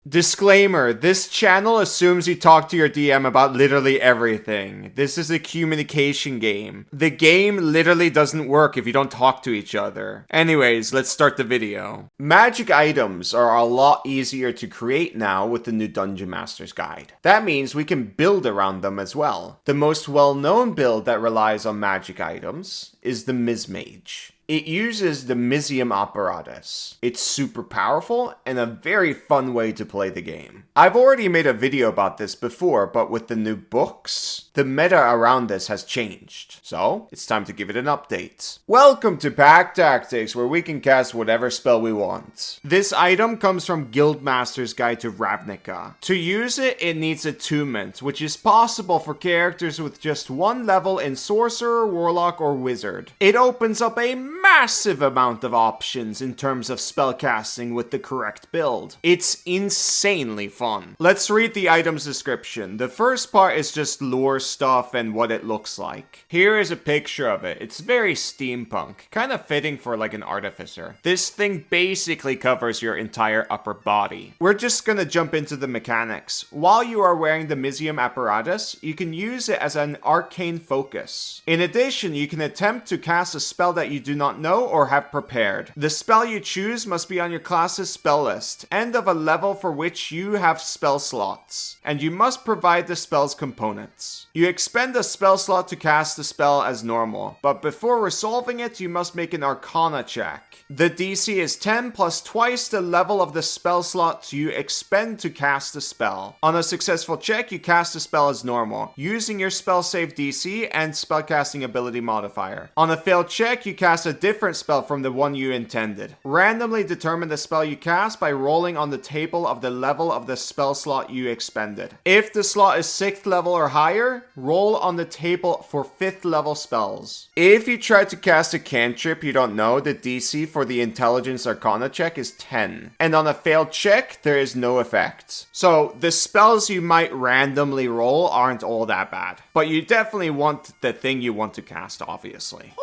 Disclaimer, this channel assumes you talk to your DM about literally everything. This is a communication game. The game literally doesn't work if you don't talk to each other. Anyways, let's start the video. Magic items are a lot easier to create now with the new Dungeon Master's Guide. That means we can build around them as well. The most well-known build that relies on magic items is the Mizzmage. It uses the Mizzmage apparatus. It's super powerful and a very fun way to play the game. I've already made a video about this before, but with the new books, the meta around this has changed. So, it's time to give it an update. Welcome to Pack Tactics, where we can cast whatever spell we want. This item comes from Guildmaster's Guide to Ravnica. To use it, it needs attunement, which is possible for characters with just one level in Sorcerer, Warlock, or Wizard. It opens up a massive amount of options in terms of spellcasting with the correct build. It's insanely fun. Let's read the item's description. The first part is just lore stuff and what it looks like. Here is a picture of it. It's very steampunk, kind of fitting for like an artificer. This thing basically covers your entire upper body. We're just gonna jump into the mechanics. While you are wearing the Mizzmage apparatus, you can use it as an arcane focus. In addition, you can attempt to cast a spell that you do not know or have prepared. The spell you choose must be on your class's spell list, and of a level for which you have spell slots, and you must provide the spell's components. You expend a spell slot to cast the spell as normal, but before resolving it, you must make an Arcana check. The DC is 10 plus twice the level of the spell slot you expend to cast the spell. On a successful check, you cast the spell as normal, using your spell save DC and spellcasting ability modifier. On a failed check, you cast a different spell from the one you intended. Randomly determine the spell you cast by rolling on the table of the level of the spell slot you expended. If the slot is 6th level or higher, roll on the table for 5th level spells. If you try to cast a cantrip you don't know, the DC for the Intelligence Arcana check is 10. And on a failed check, there is no effect. So the spells you might randomly roll aren't all that bad. But you definitely want the thing you want to cast, obviously.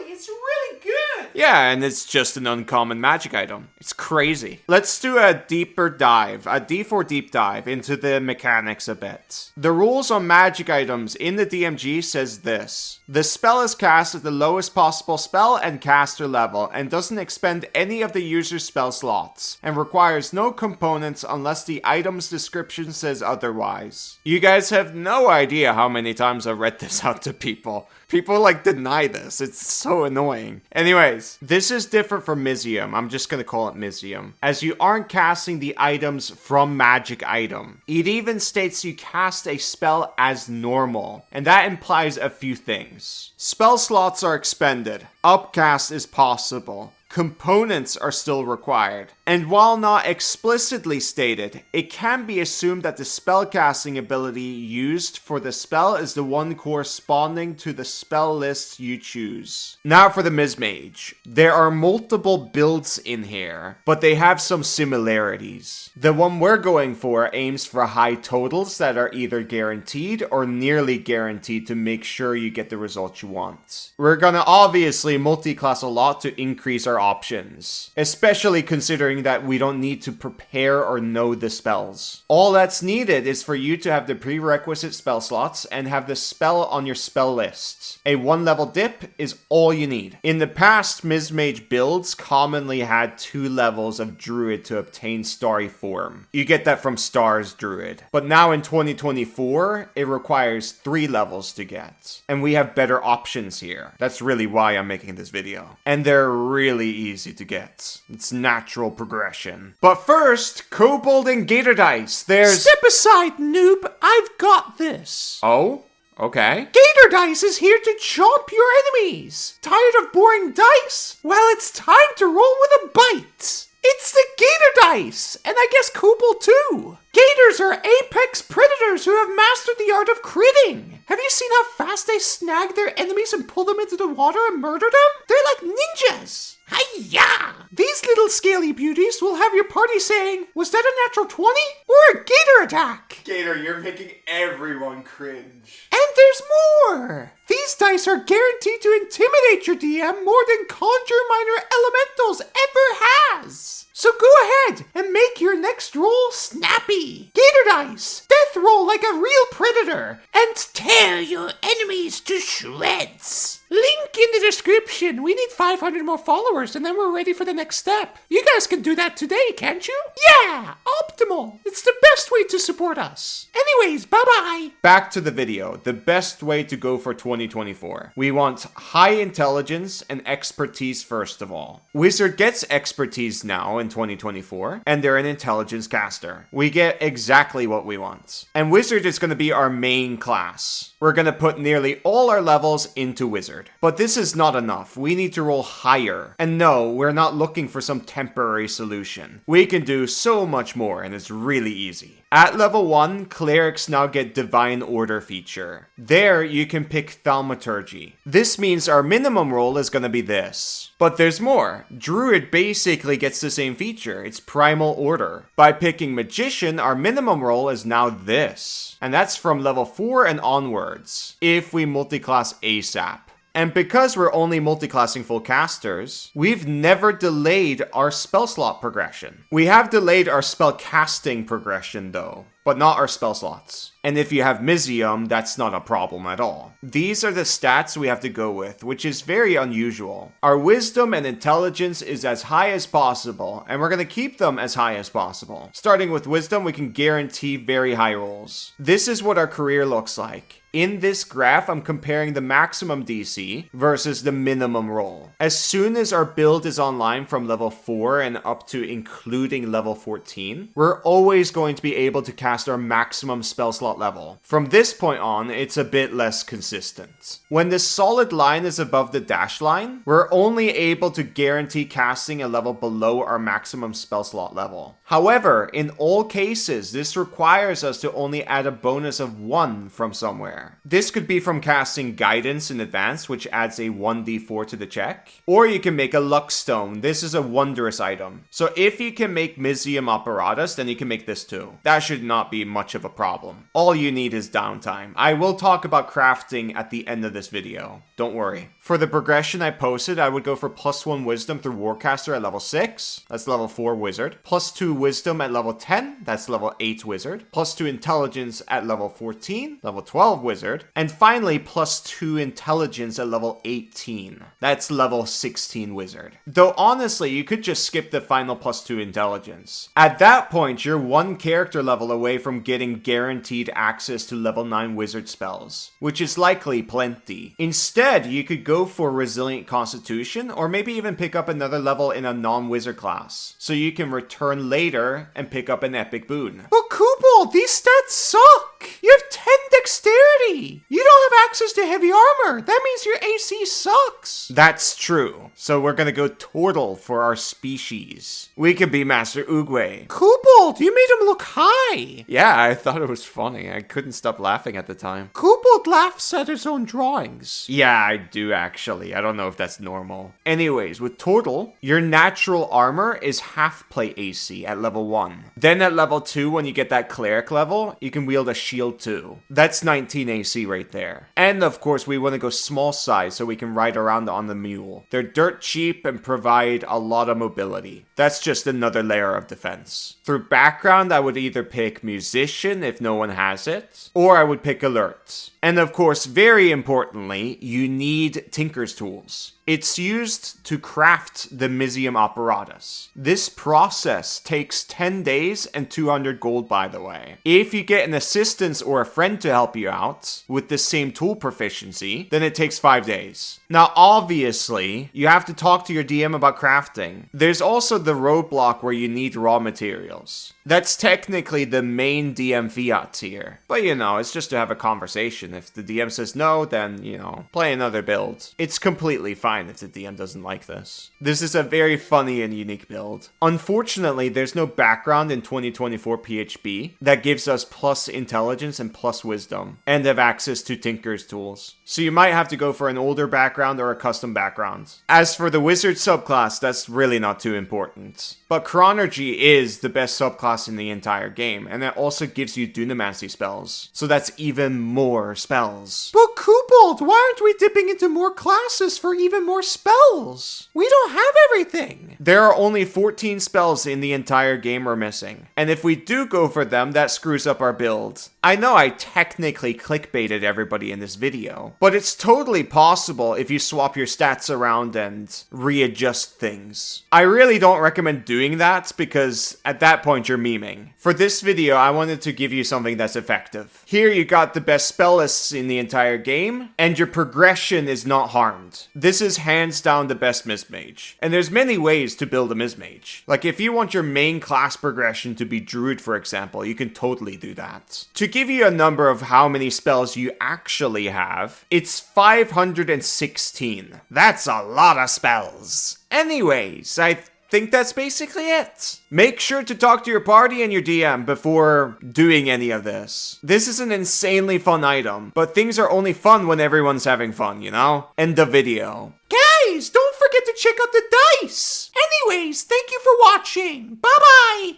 It's really good! Yeah, and it's just an uncommon magic item. It's crazy. Let's do a deeper dive, a D4 deep dive into the mechanics a bit. The rules on magic items in the DMG says this. The spell is cast at the lowest possible spell and caster level and doesn't expend any of the user's spell slots and requires no components unless the item's description says otherwise. You guys have no idea how many times I've read this out to people. People like deny this. It's so annoying. Anyways, this is different from Mizzmage. I'm just gonna call it Mizzmage, as you aren't casting the items from magic item. It even states you cast a spell as normal, and that implies a few things. Spell slots are expended. Upcast is possible. Components are still required. And while not explicitly stated, it can be assumed that the spellcasting ability used for the spell is the one corresponding to the spell list you choose. Now for the Mizzmage. There are multiple builds in here, but they have some similarities. The one we're going for aims for high totals that are either guaranteed or nearly guaranteed to make sure you get the result you want. We're gonna obviously multi-class a lot to increase our options, especially considering that we don't need to prepare or know the spells. All that's needed is for you to have the prerequisite spell slots and have the spell on your spell list. A 1-level dip is all you need. In the past, Mizzmage builds commonly had 2 levels of Druid to obtain Starry Form. You get that from Stars Druid. But now in 2024, it requires 3 levels to get. And we have better options here. That's really why I'm making this video. And they're really easy to get. It's natural progression. But first, Kobold and Gator Dice. There's... Step aside, noob. I've got this. Oh? Okay. Gator Dice is here to chomp your enemies. Tired of boring dice? Well, it's time to roll with a bite. It's the Gator Dice, and I guess Kobold too. Gators are apex predators who have mastered the art of critting. Have you seen how fast they snag their enemies and pull them into the water and murder them? They're like ninjas. Hi-ya! These little scaly beauties will have your party saying, was that a natural 20 or a gator attack? Gator, you're making everyone cringe. And there's more! These dice are guaranteed to intimidate your DM more than Conjure Minor Elementals ever has. So go ahead and make your next roll snappy. Gator dice, death roll like a real predator, and tear your enemies to shreds. Link in the description. We need 500 more followers and then we're ready for the next step. You guys can do that today, can't you? Yeah, optimal. It's the best way to support us. Anyways, bye-bye. Back to the video. The best way to go for 2024. We want high intelligence and expertise first of all. Wizard gets expertise now in 2024, and they're an intelligence caster. We get exactly what we want. And Wizard is going to be our main class. We're going to put nearly all our levels into Wizard. But this is not enough. We need to roll higher. And no, we're not looking for some temporary solution. We can do so much more, and it's really easy. At level 1, clerics now get Divine Order feature. There, you can pick Thaumaturgy. This means our minimum roll is going to be this. But there's more. Druid basically gets the same feature. It's Primal Order. By picking Magician, our minimum roll is now this. And that's from level 4 and onwards, if we multiclass ASAP. And because we're only multiclassing full casters, we've never delayed our spell slot progression. We have delayed our spell casting progression though, but not our spell slots. And if you have Mizzmage, that's not a problem at all. These are the stats we have to go with, which is very unusual. Our wisdom and intelligence is as high as possible, and we're going to keep them as high as possible. Starting with wisdom, we can guarantee very high rolls. This is what our career looks like. In this graph, I'm comparing the maximum DC versus the minimum roll. As soon as our build is online from level 4 and up to including level 14, we're always going to be able to cast our maximum spell slot level. From this point on, it's a bit less consistent. When the solid line is above the dash line, we're only able to guarantee casting a level below our maximum spell slot level. However, in all cases, this requires us to only add a bonus of 1 from somewhere. This could be from casting Guidance in advance, which adds a 1d4 to the check. Or you can make a Luck Stone. This is a wondrous item. So if you can make Mizzmage Apparatus, then you can make this too. That should not be much of a problem. All you need is downtime. I will talk about crafting at the end of this video. Don't worry. For the progression I posted, I would go for +1 Wisdom through Warcaster at level 6. That's level 4 Wizard. +2 Wisdom at level 10. That's level 8 Wizard. +2 Intelligence at level 14. Level 12 Wizard. And finally, +2 Intelligence at level 18. That's level 16 Wizard. Though honestly, you could just skip the final +2 Intelligence. At that point, you're 1 character level away from getting guaranteed access to level 9 Wizard spells, which is likely plenty. Instead, you could go for Resilient Constitution, or maybe even pick up another level in a non-wizard class, so you can return later and pick up an epic boon. But Koopal, these stats suck! You have 10 dexterity! You don't have access to heavy armor! That means your AC sucks! That's true. So we're gonna go Turtle for our species. We could be Master Oogway. Koopal, you made him look high! Yeah, I thought it was funny. I couldn't stop laughing at the time. Koopal laughs at his own drawings. Yeah, I do actually. I don't know if that's normal. Anyways, with Turtle, your natural armor is half plate AC at level 1. Then at level 2, when you get that cleric level, you can wield a shield too. That's 19 AC right there. And of course, we want to go small size so we can ride around on the mule. They're dirt cheap and provide a lot of mobility. That's just another layer of defense. Through background, I would either pick Musician if no one has it, or I would pick Alert. And of course, very importantly, you need Tinker's Tools. It's used to craft the Mizzmage Apparatus. This process takes 10 days and 200 gold, by the way. If you get an assistant or a friend to help you out with the same tool proficiency, then it takes 5 days. Now, obviously, you have to talk to your DM about crafting. There's also the roadblock where you need raw materials. That's technically the main DM fiat here. But you know, it's just to have a conversation. If the DM says no, then, you know, play another build. It's completely fine. fine if the DM doesn't like this. This is a very funny and unique build. Unfortunately, there's no background in 2024 PHB that gives us plus intelligence and plus wisdom, and have access to Tinker's tools. So you might have to go for an older background or a custom background. As for the wizard subclass, that's really not too important. But chronergy is the best subclass in the entire game, and it also gives you dunamancy spells. So that's even more spells. But Kobold, why aren't we dipping into more classes for even more spells? We don't have everything. There are only 14 spells in the entire game we're missing. And if we do go for them, that screws up our build. I know I technically clickbaited everybody in this video, but it's totally possible if you swap your stats around and readjust things. I really don't recommend doing that because at that point you're memeing. For this video, I wanted to give you something that's effective. Here you got the best spell lists in the entire game, and your progression is not harmed. This is hands down the best Mizzmage. And there's many ways to build a Mizzmage. Like if you want your main class progression to be Druid, for example, you can totally do that. To give you a number of how many spells you actually have, it's 516. That's a lot of spells. Anyways, I think that's basically it. Make sure to talk to your party and your DM before doing any of this. This is an insanely fun item, but things are only fun when everyone's having fun, you know? End of video. Guys, don't forget to check out the dice. Anyways, thank you for watching. Bye-bye.